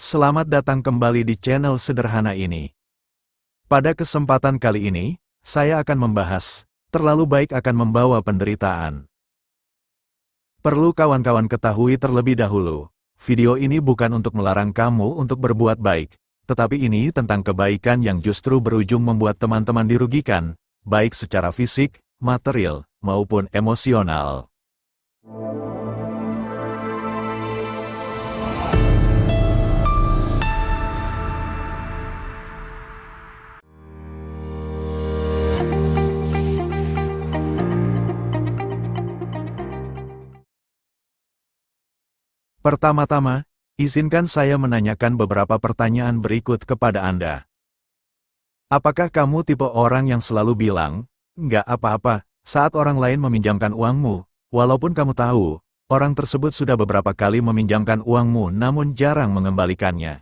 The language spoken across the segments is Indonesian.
Selamat datang kembali di channel sederhana ini. Pada kesempatan kali ini, saya akan membahas, terlalu baik akan membawa penderitaan. Perlu kawan-kawan ketahui terlebih dahulu, video ini bukan untuk melarang kamu untuk berbuat baik, tetapi ini tentang kebaikan yang justru berujung membuat teman-teman dirugikan, baik secara fisik, material, maupun emosional. Pertama-tama, izinkan saya menanyakan beberapa pertanyaan berikut kepada Anda. Apakah kamu tipe orang yang selalu bilang, "Nggak apa-apa," saat orang lain meminjamkan uangmu, walaupun kamu tahu, orang tersebut sudah beberapa kali meminjamkan uangmu namun jarang mengembalikannya?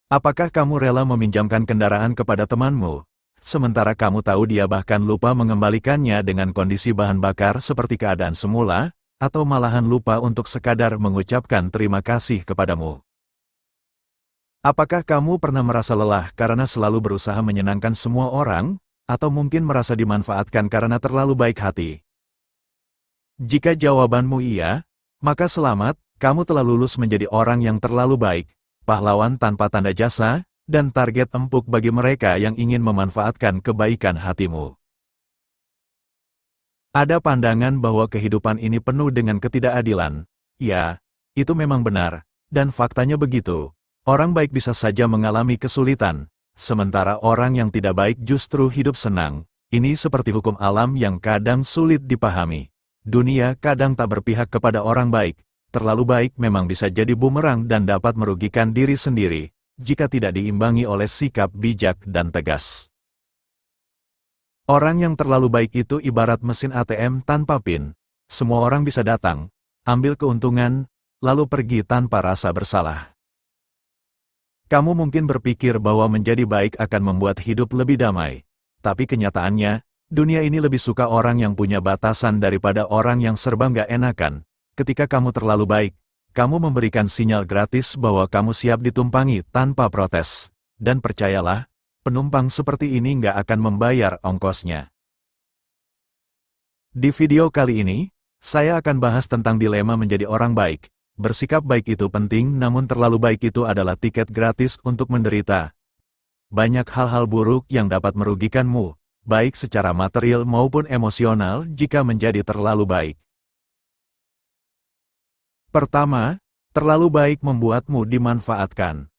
Apakah kamu rela meminjamkan kendaraan kepada temanmu, sementara kamu tahu dia bahkan lupa mengembalikannya dengan kondisi bahan bakar seperti keadaan semula, atau malahan lupa untuk sekadar mengucapkan terima kasih kepadamu? Apakah kamu pernah merasa lelah karena selalu berusaha menyenangkan semua orang, atau mungkin merasa dimanfaatkan karena terlalu baik hati? Jika jawabanmu iya, maka selamat, kamu telah lulus menjadi orang yang terlalu baik, pahlawan tanpa tanda jasa, dan target empuk bagi mereka yang ingin memanfaatkan kebaikan hatimu. Ada pandangan bahwa kehidupan ini penuh dengan ketidakadilan. Ya, itu memang benar, dan faktanya begitu. Orang baik bisa saja mengalami kesulitan, sementara orang yang tidak baik justru hidup senang. Ini seperti hukum alam yang kadang sulit dipahami. Dunia kadang tak berpihak kepada orang baik. Terlalu baik memang bisa jadi bumerang dan dapat merugikan diri sendiri, jika tidak diimbangi oleh sikap bijak dan tegas. Orang yang terlalu baik itu ibarat mesin ATM tanpa PIN. Semua orang bisa datang, ambil keuntungan, lalu pergi tanpa rasa bersalah. Kamu mungkin berpikir bahwa menjadi baik akan membuat hidup lebih damai. Tapi kenyataannya, dunia ini lebih suka orang yang punya batasan daripada orang yang serba nggak enakan. Ketika kamu terlalu baik, kamu memberikan sinyal gratis bahwa kamu siap ditumpangi tanpa protes. Dan percayalah, penumpang seperti ini nggak akan membayar ongkosnya. Di video kali ini, saya akan bahas tentang dilema menjadi orang baik. Bersikap baik itu penting, namun terlalu baik itu adalah tiket gratis untuk menderita. Banyak hal-hal buruk yang dapat merugikanmu, baik secara material maupun emosional jika menjadi terlalu baik. Pertama, terlalu baik membuatmu dimanfaatkan.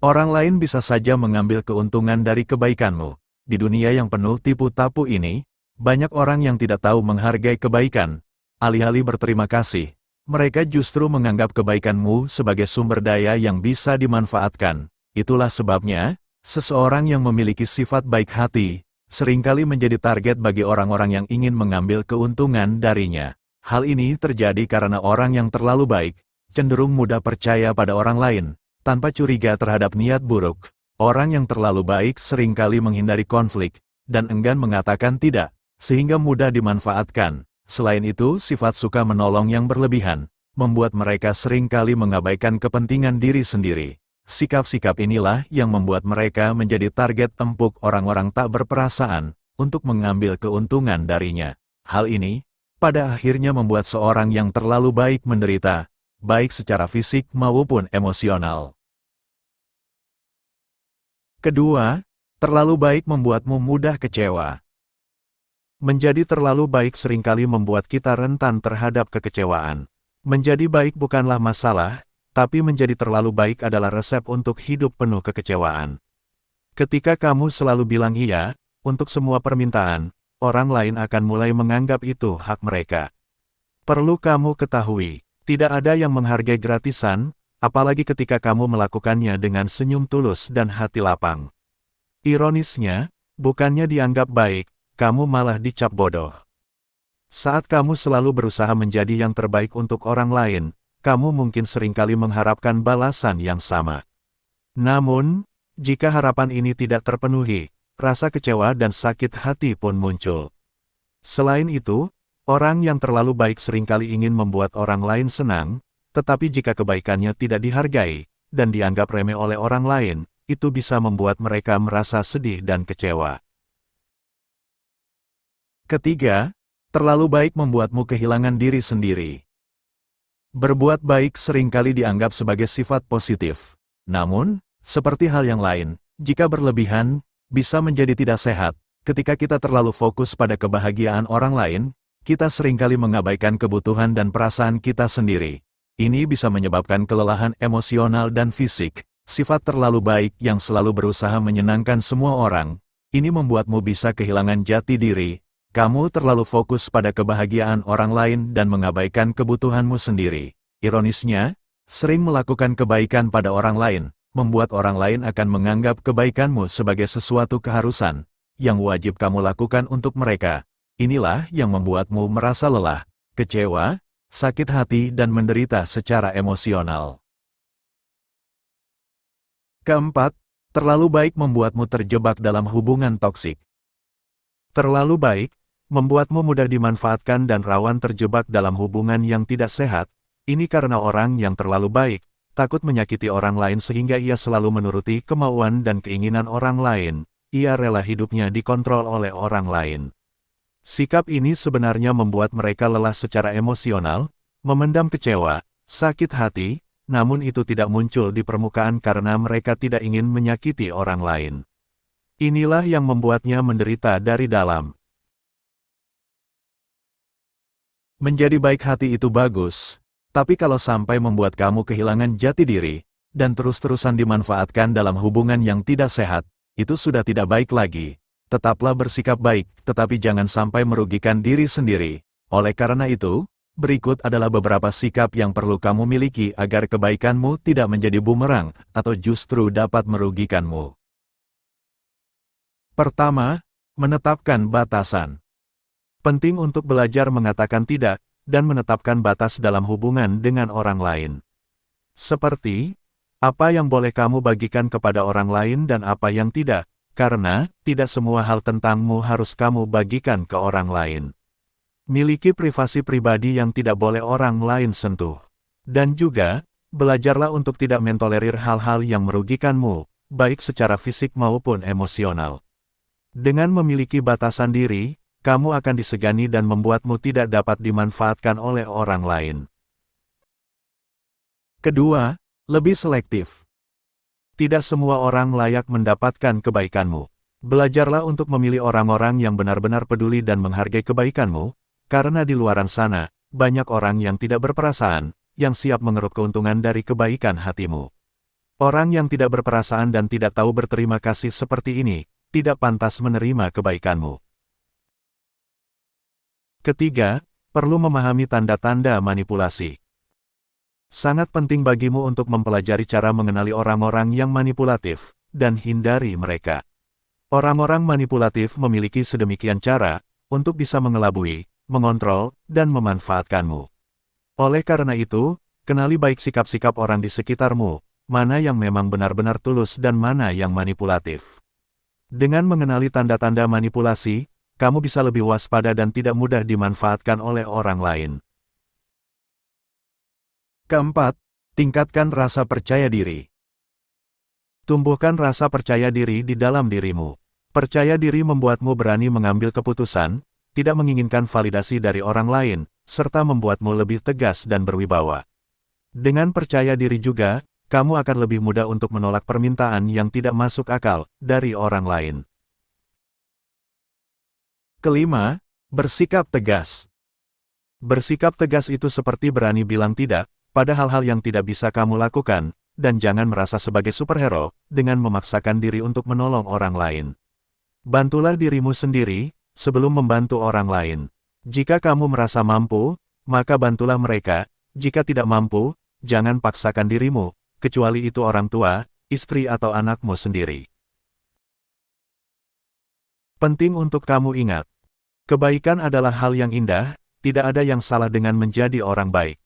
Orang lain bisa saja mengambil keuntungan dari kebaikanmu. Di dunia yang penuh tipu tapu ini, banyak orang yang tidak tahu menghargai kebaikan. Alih-alih berterima kasih, mereka justru menganggap kebaikanmu sebagai sumber daya yang bisa dimanfaatkan. Itulah sebabnya, seseorang yang memiliki sifat baik hati, seringkali menjadi target bagi orang-orang yang ingin mengambil keuntungan darinya. Hal ini terjadi karena orang yang terlalu baik, cenderung mudah percaya pada orang lain, tanpa curiga terhadap niat buruk. Orang yang terlalu baik seringkali menghindari konflik, dan enggan mengatakan tidak, sehingga mudah dimanfaatkan. Selain itu, sifat suka menolong yang berlebihan, membuat mereka seringkali mengabaikan kepentingan diri sendiri. Sikap-sikap inilah yang membuat mereka menjadi target empuk orang-orang tak berperasaan, untuk mengambil keuntungan darinya. Hal ini, pada akhirnya membuat seorang yang terlalu baik menderita, baik secara fisik maupun emosional. Kedua, terlalu baik membuatmu mudah kecewa. Menjadi terlalu baik seringkali membuat kita rentan terhadap kekecewaan. Menjadi baik bukanlah masalah, tapi menjadi terlalu baik adalah resep untuk hidup penuh kekecewaan. Ketika kamu selalu bilang iya untuk semua permintaan, orang lain akan mulai menganggap itu hak mereka. Perlu kamu ketahui, tidak ada yang menghargai gratisan, apalagi ketika kamu melakukannya dengan senyum tulus dan hati lapang. Ironisnya, bukannya dianggap baik, kamu malah dicap bodoh. Saat kamu selalu berusaha menjadi yang terbaik untuk orang lain, kamu mungkin seringkali mengharapkan balasan yang sama. Namun, jika harapan ini tidak terpenuhi, rasa kecewa dan sakit hati pun muncul. Selain itu, orang yang terlalu baik seringkali ingin membuat orang lain senang, tetapi jika kebaikannya tidak dihargai dan dianggap remeh oleh orang lain, itu bisa membuat mereka merasa sedih dan kecewa. Ketiga, terlalu baik membuatmu kehilangan diri sendiri. Berbuat baik seringkali dianggap sebagai sifat positif. Namun, seperti hal yang lain, jika berlebihan, bisa menjadi tidak sehat. Ketika kita terlalu fokus pada kebahagiaan orang lain, kita seringkali mengabaikan kebutuhan dan perasaan kita sendiri. Ini bisa menyebabkan kelelahan emosional dan fisik. Sifat terlalu baik yang selalu berusaha menyenangkan semua orang, ini membuatmu bisa kehilangan jati diri. Kamu terlalu fokus pada kebahagiaan orang lain dan mengabaikan kebutuhanmu sendiri. Ironisnya, sering melakukan kebaikan pada orang lain, membuat orang lain akan menganggap kebaikanmu sebagai sesuatu keharusan yang wajib kamu lakukan untuk mereka. Inilah yang membuatmu merasa lelah, kecewa, sakit hati dan menderita secara emosional. Keempat, terlalu baik membuatmu terjebak dalam hubungan toksik. Terlalu baik membuatmu mudah dimanfaatkan dan rawan terjebak dalam hubungan yang tidak sehat. Ini karena orang yang terlalu baik takut menyakiti orang lain sehingga ia selalu menuruti kemauan dan keinginan orang lain. Ia rela hidupnya dikontrol oleh orang lain. Sikap ini sebenarnya membuat mereka lelah secara emosional, memendam kecewa, sakit hati, namun itu tidak muncul di permukaan karena mereka tidak ingin menyakiti orang lain. Inilah yang membuatnya menderita dari dalam. Menjadi baik hati itu bagus, tapi kalau sampai membuat kamu kehilangan jati diri, dan terus-terusan dimanfaatkan dalam hubungan yang tidak sehat, itu sudah tidak baik lagi. Tetaplah bersikap baik, tetapi jangan sampai merugikan diri sendiri. Oleh karena itu, berikut adalah beberapa sikap yang perlu kamu miliki agar kebaikanmu tidak menjadi bumerang, atau justru dapat merugikanmu. Pertama, menetapkan batasan. Penting untuk belajar mengatakan tidak, dan menetapkan batas dalam hubungan dengan orang lain. Seperti, apa yang boleh kamu bagikan kepada orang lain dan apa yang tidak, karena tidak semua hal tentangmu harus kamu bagikan ke orang lain. Miliki privasi pribadi yang tidak boleh orang lain sentuh. Dan juga, belajarlah untuk tidak mentolerir hal-hal yang merugikanmu, baik secara fisik maupun emosional. Dengan memiliki batasan diri, kamu akan disegani dan membuatmu tidak dapat dimanfaatkan oleh orang lain. Kedua, lebih selektif. Tidak semua orang layak mendapatkan kebaikanmu. Belajarlah untuk memilih orang-orang yang benar-benar peduli dan menghargai kebaikanmu, karena di luaran sana, banyak orang yang tidak berperasaan, yang siap mengeruk keuntungan dari kebaikan hatimu. Orang yang tidak berperasaan dan tidak tahu berterima kasih seperti ini, tidak pantas menerima kebaikanmu. Ketiga, perlu memahami tanda-tanda manipulasi. Sangat penting bagimu untuk mempelajari cara mengenali orang-orang yang manipulatif, dan hindari mereka. Orang-orang manipulatif memiliki sedemikian cara, untuk bisa mengelabui, mengontrol, dan memanfaatkanmu. Oleh karena itu, kenali baik sikap-sikap orang di sekitarmu, mana yang memang benar-benar tulus dan mana yang manipulatif. Dengan mengenali tanda-tanda manipulasi, kamu bisa lebih waspada dan tidak mudah dimanfaatkan oleh orang lain. Keempat, tingkatkan rasa percaya diri. Tumbuhkan rasa percaya diri di dalam dirimu. Percaya diri membuatmu berani mengambil keputusan, tidak menginginkan validasi dari orang lain, serta membuatmu lebih tegas dan berwibawa. Dengan percaya diri juga, kamu akan lebih mudah untuk menolak permintaan yang tidak masuk akal dari orang lain. Kelima, bersikap tegas. Bersikap tegas itu seperti berani bilang tidak pada hal-hal yang tidak bisa kamu lakukan, dan jangan merasa sebagai superhero dengan memaksakan diri untuk menolong orang lain. Bantulah dirimu sendiri sebelum membantu orang lain. Jika kamu merasa mampu, maka bantulah mereka. Jika tidak mampu, jangan paksakan dirimu, kecuali itu orang tua, istri atau anakmu sendiri. Penting untuk kamu ingat, kebaikan adalah hal yang indah, tidak ada yang salah dengan menjadi orang baik.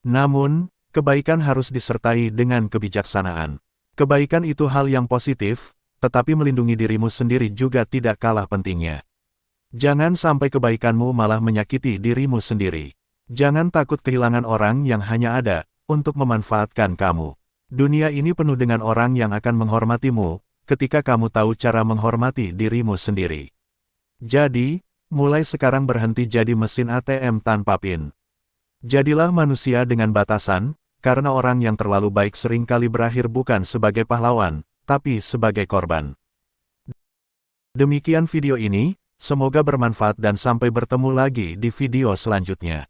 Namun, kebaikan harus disertai dengan kebijaksanaan. Kebaikan itu hal yang positif, tetapi melindungi dirimu sendiri juga tidak kalah pentingnya. Jangan sampai kebaikanmu malah menyakiti dirimu sendiri. Jangan takut kehilangan orang yang hanya ada, untuk memanfaatkan kamu. Dunia ini penuh dengan orang yang akan menghormatimu, ketika kamu tahu cara menghormati dirimu sendiri. Jadi, mulai sekarang berhenti jadi mesin ATM tanpa PIN. Jadilah manusia dengan batasan, karena orang yang terlalu baik seringkali berakhir bukan sebagai pahlawan, tapi sebagai korban. Demikian video ini, semoga bermanfaat dan sampai bertemu lagi di video selanjutnya.